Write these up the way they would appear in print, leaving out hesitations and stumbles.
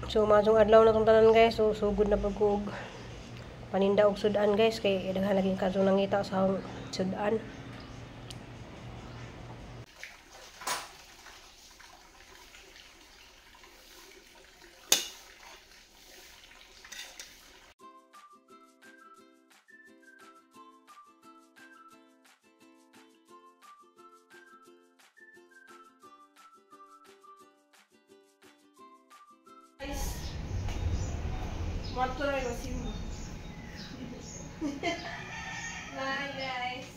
So masong adlaw na tong tanan guys. So sugod na pagkug paninda og sudan guys kay daghan lagi kadto nangita sa sudan. Motor ay Simba. Hi guys.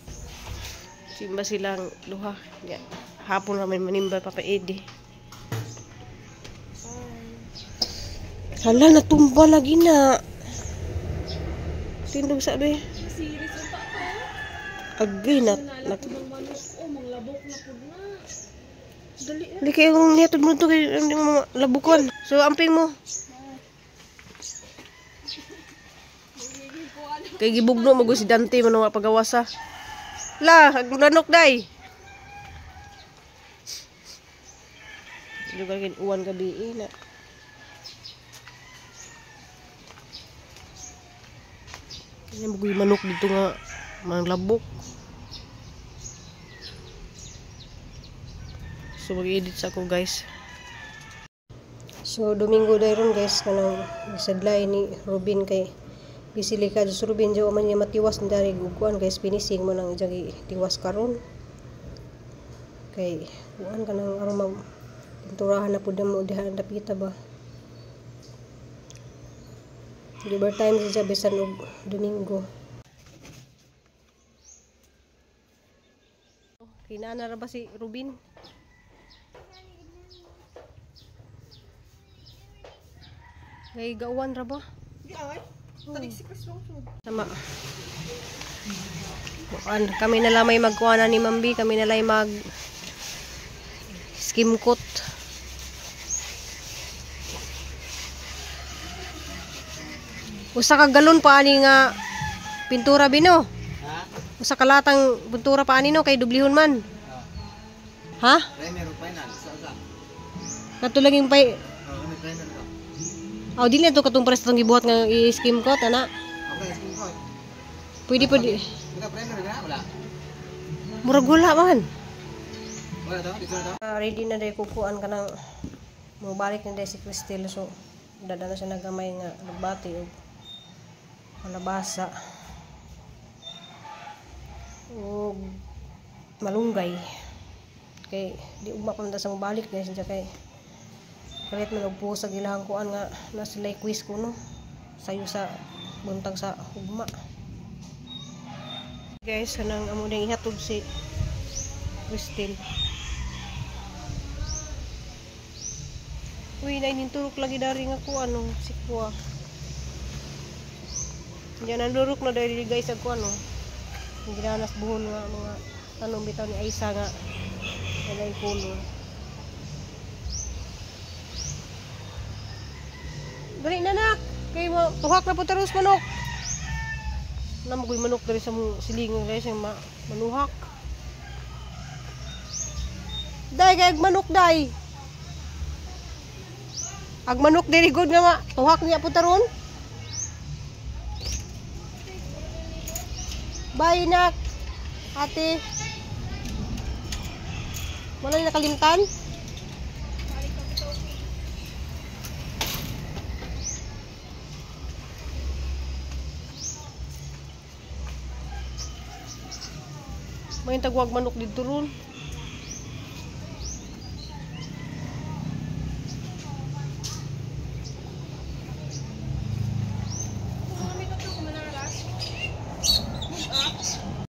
Simba silang duha. Yeah. Hapon namin manimba Papa Eddie. Hala, natumba lagi na. Tindog sabi. Series pa ko. Agay na. Manok o manglabok na pud na. Dali. Hindi kayo kung niyatod mo ito kay labukon. So, amping mo. Kay gibugno mo si Dante man nga pagawasa. La, aglanok day. Juga kin uwan gabi na. Ini bugoy manok dito nga manglabok. So mag-edit sa ako guys. So Domingo dayron guys kanang gisadlay ni Robin kay Bisilika sa Rubin jo man niya matiwas ndari guguan guys finishing mo nang jagi tiwas karon. Kay kuan kanang aron pinturahan na pud mo diha dapita ba. Liber time sa bisan og Domingo. Kinana ra ba si Rubin? Kay gawan ra ba? Di ay. Tarik si Chris Long. Sama. Bukan, kami na lang may magkuha ni Mambi, kami na lang mag skim coat. Usa ka galon pa ani nga pintura bino. Ha? Usa ka latang pintura pa ani no kay dublihon man. Ha? Primer final sa. Katulaging pay Kami primer ko. aw dili to katong pres tong gibuhat nga i-skim coat ana. Okay, skin coat. Pwede. Kita primer na wala. Murag wala man. Wala daw, dito na daw. Ready na day kukuan ka ng mabalik na day si Cristel. So dada na siya nagamay nga nagbati o malabasa o malunggay kay di ugma ko na sa mabalik guys siya kay kalit man og pusa gilahang kuan nga na sila quiz ko no sayo sa buntag sa ugma guys kanang amo ding ihatod si Cristel. Uy, naininturok lagi dari nga ko ano, si Kuwa. Diyan nandurok na dari guys ang ko ano. Yung ginanas buhon nga mga tanong bitaw ni Aisa nga. Wala yung color. Dali na nak! Kay mo, tuhak na po taros manok. Namagoy manok dari sa silingon guys yung manuhak. Day, kay manok day! Ag manok diri good nga ma tuhak niya po taron. Bye nak. Ate. Wala na nakalimtan. May tagwag manok dito ron.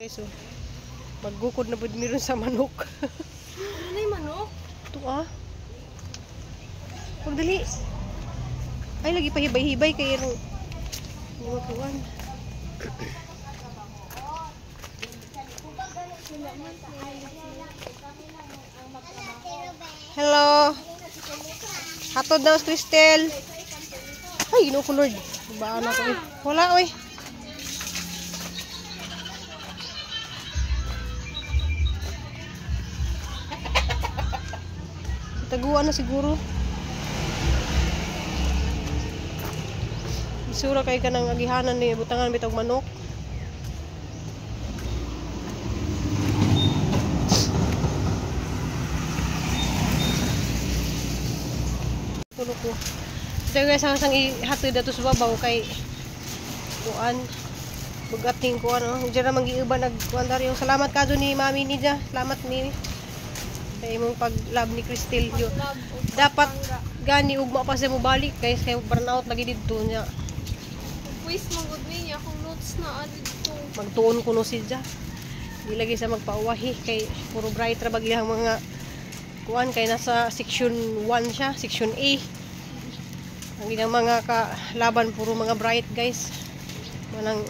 So, maggukod na pud meron sa manok. Ano yung manok? Ito Kung dali. Ay, lagi pa hibay-hibay kay yung kuwan. Hello. Hatod na si Cristel. Ay, no Lord. Baan ako eh. Wala oy. Taguan na siguro. Isura kay kanang agihanan ni butangan bitog manok. Tulo ko. Ito guys, ang ihatid dato sa babaw kay kuan bugating ko ano. Diyan naman giuban nagkuan dari. Salamat kadto ni Mami ni dia. Salamat ni kay imong pag-love ni Cristel yo. Dapat gani ugma pa siya mo balik guys kay burnout lagi didto niya. Quiz mo good niya kung notes na dito. Magtuon kuno siya. Di lagi sa magpauwahi kay puro bright ra bagihang mga kuan kay nasa section 1 siya, section A. Ang ilang mga kalaban puro mga bright guys. Manang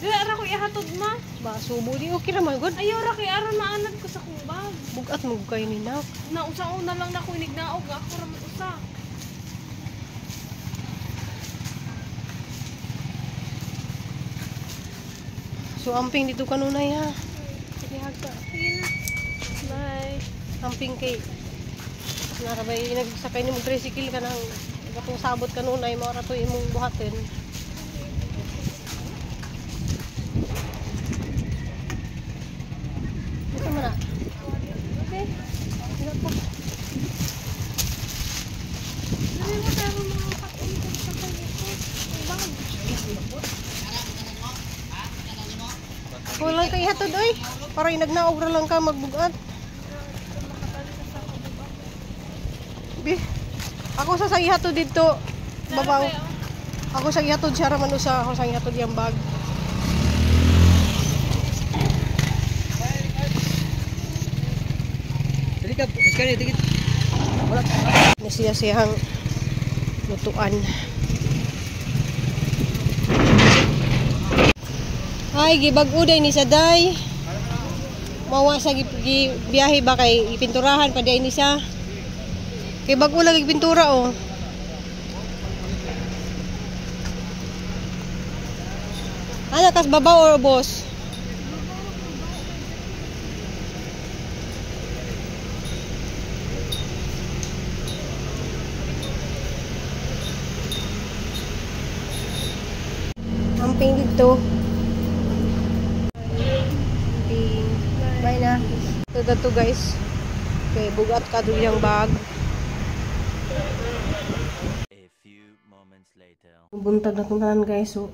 Dila ra ko ihatod ma. ba subo di okay ra man good. Ayaw ra kay aron maanad ko sa kong bag. Bugat mo kayo ni nak. Na usa-una lang na ko inignaog ako ra man usa. So amping dito kanunay ha. Sige hagka. Sige na. Bye. Amping kay narabay nagsakay ni mo tricycle ka nang gatong sabot kanunay mo ra to imong buhaten. Ito man na. Okay. Ito po. Dili mo tayo mga patunod sa kanito. Bag. Wala kay hatod oy. Para inagnaog ra lang ka magbugat. Bi. Ako sa ihatod dito. Babaw. Ako sa ihatod siya raman usa, ako sa ihatod yang bag. Dili ka, sekali dikit. Wala. Nasiya-siyang lutuan. Ay, gibag-uday ni Saday. Mawa sa biyahe ba kay ipinturahan pa day ni sa. Kay bag-o lagi pintura oh. Ano kas babaw or boss? Amping dito. Amping. Bye na. Ito to guys. Okay, bugat ka doon yung bag. A few moments later. Buntag na tunahan guys. So,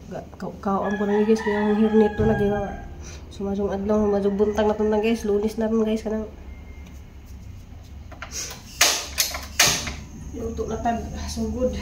kaawam ko na guys. Kaya ang hirnit to lagi ba. So, masong adlaw. Masong buntag na tunahan guys. Lunis na rin guys. Kanang luto na tag. So good.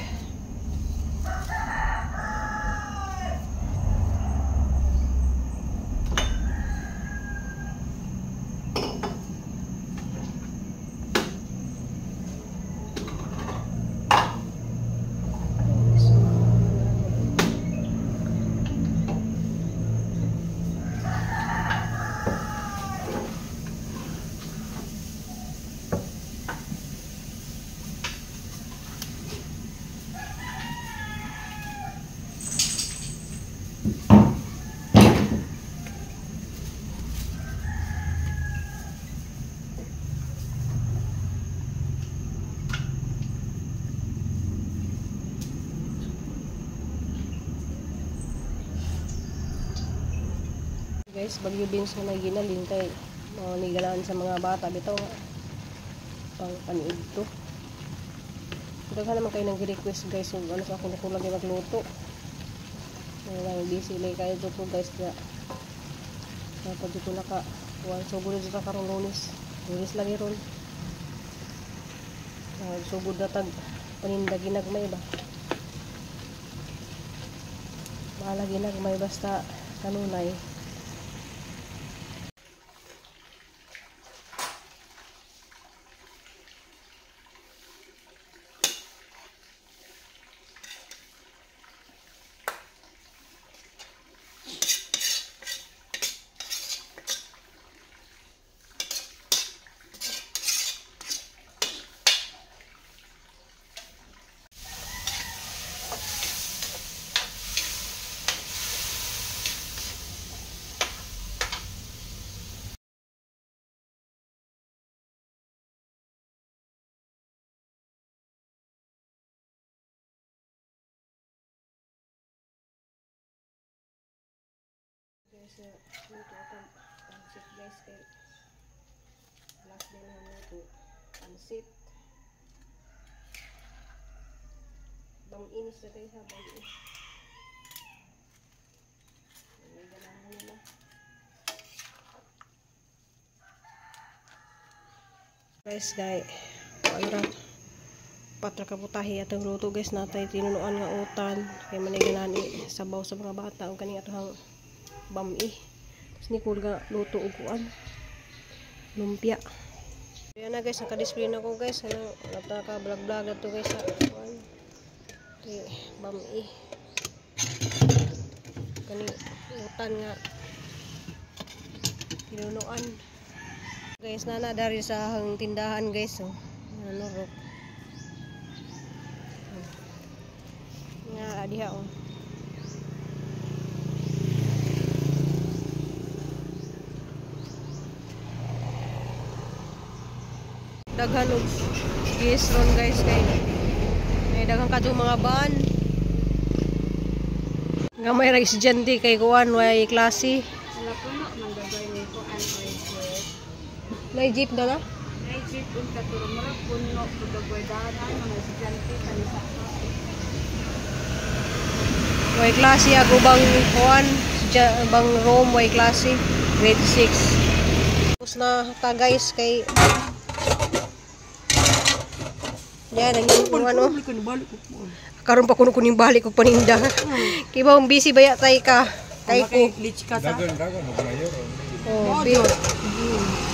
Guys, bagyo beans na ginaling kay nigalaan sa mga bata bitaw nga pang paniid to. Daghan naman kayo nag-request guys kung ano sa ako nakulang yung magluto. Ngayon busy lay kayo dito guys na dapat dito naka sugod dito karong lunes. Lunes lagi ron. Sugod na tag paninda ginagmay ba. Bahala ginagmay basta kanunay. guys luto akong pansit guys kay last day na luto pansit bang inis na tayo ha bang inis may ganahan nila guys ano patra kaputahi atong luto guys natay tinunuan nga utan kay manay ganani sabaw sa mga bata ang kaning atohang bami tapos ni nga luto ug kuan lumpia ayan na guys naka-display na ko guys ano naka vlog na to guys sa kuan bami kaning utan nga tinunuan guys nana dari sa hang tindahan guys nanurok nga diha daghan og gis ron guys kay may daghan kadto mga ban nga may ra estudyante kay kuan way klase Wala puno man gagawin ni ko an oil. may jeep na na Ay jeep un ka turo mara puno gagawin dalan mga estudyante kanisa. way klase ako bang kuan bang room way klase grade 6 tapos na ta guys kay yan ang ano karon pa kuno kuning balik og paninda kay ba busy baya tay ka kay ko Dagan og mayor. oh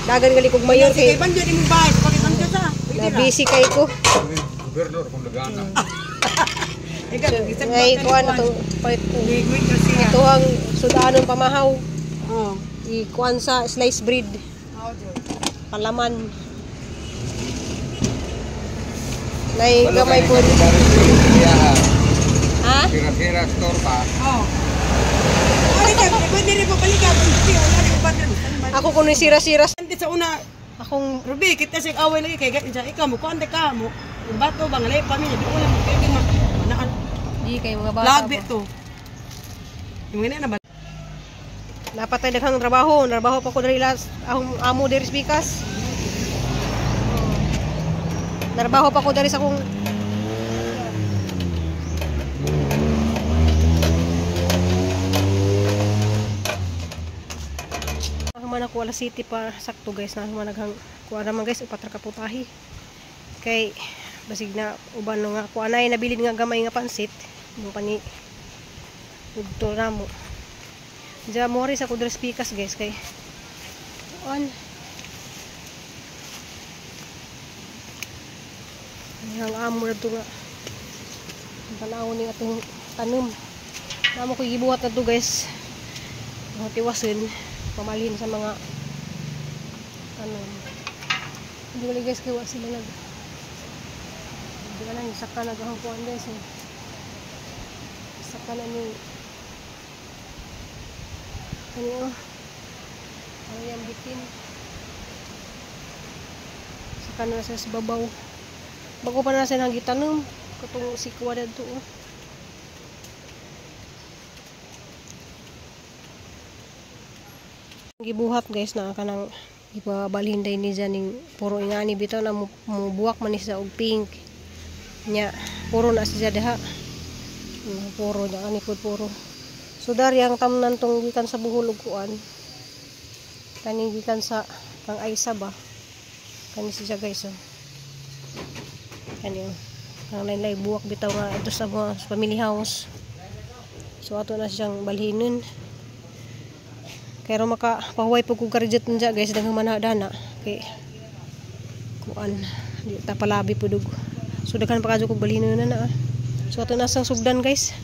dagan gali kog mayor kay Kay banjo imong bahay, pati banjo sa. na busy kay ko Gobernador kung nagana. ngay kuan ato ito ang sudanon pamahaw ikuan sa slice bread palaman nay gamay po ha Sira-sira store pa. ako kuno sira-sira Sa una, akong Ruby, kita sig away lagi kay ikaw mo kuan ka mo. Bato bang lay pamilya di ulam kay di man. Naan di kay mga bata labi to. Yung na ba? napatay daghang trabaho pa ko diri last amo diri sa Pikas trabaho pa ko diri sa akong man ako wala city pa sakto guys na managhang kuha naman guys upat ra ka putahi kay basig na uban nga kuha na nabilin nga gamay nga pansit mo pani udto na mo diya mo rin sa kudres Pikas guys kay on ang amo na ito nga ang panahon ng atong tanom namo ko gibuhat na ito guys tiwasin pamalhin sa mga tanom hindi ko guys kaya sila nag hindi ka na yung saka naghangpuan guys saka na yung ano yung bitin saka na sa babaw bago pa na silang gitanong katong sikwa na ito gibuhat guys na kanang ipabalhin day ni janing puro ingani bitaw na mubuwak man ni sa og pink nya puro na siya daha puro na ani puro so dari ang tamnan tong gikan sa buhol ug kuan kaning gikan sa kang Aisa ba kani siya guys kani ang lain-lain buwak bitaw nga ito sa mga family house so ato na siyang balhinin kaya ro makapahuway po kong karjit nja guys daghang manadana kay kuan di ta palabi po dug so daghan pa kadyo kog balhinin na so ato na sang sugdan guys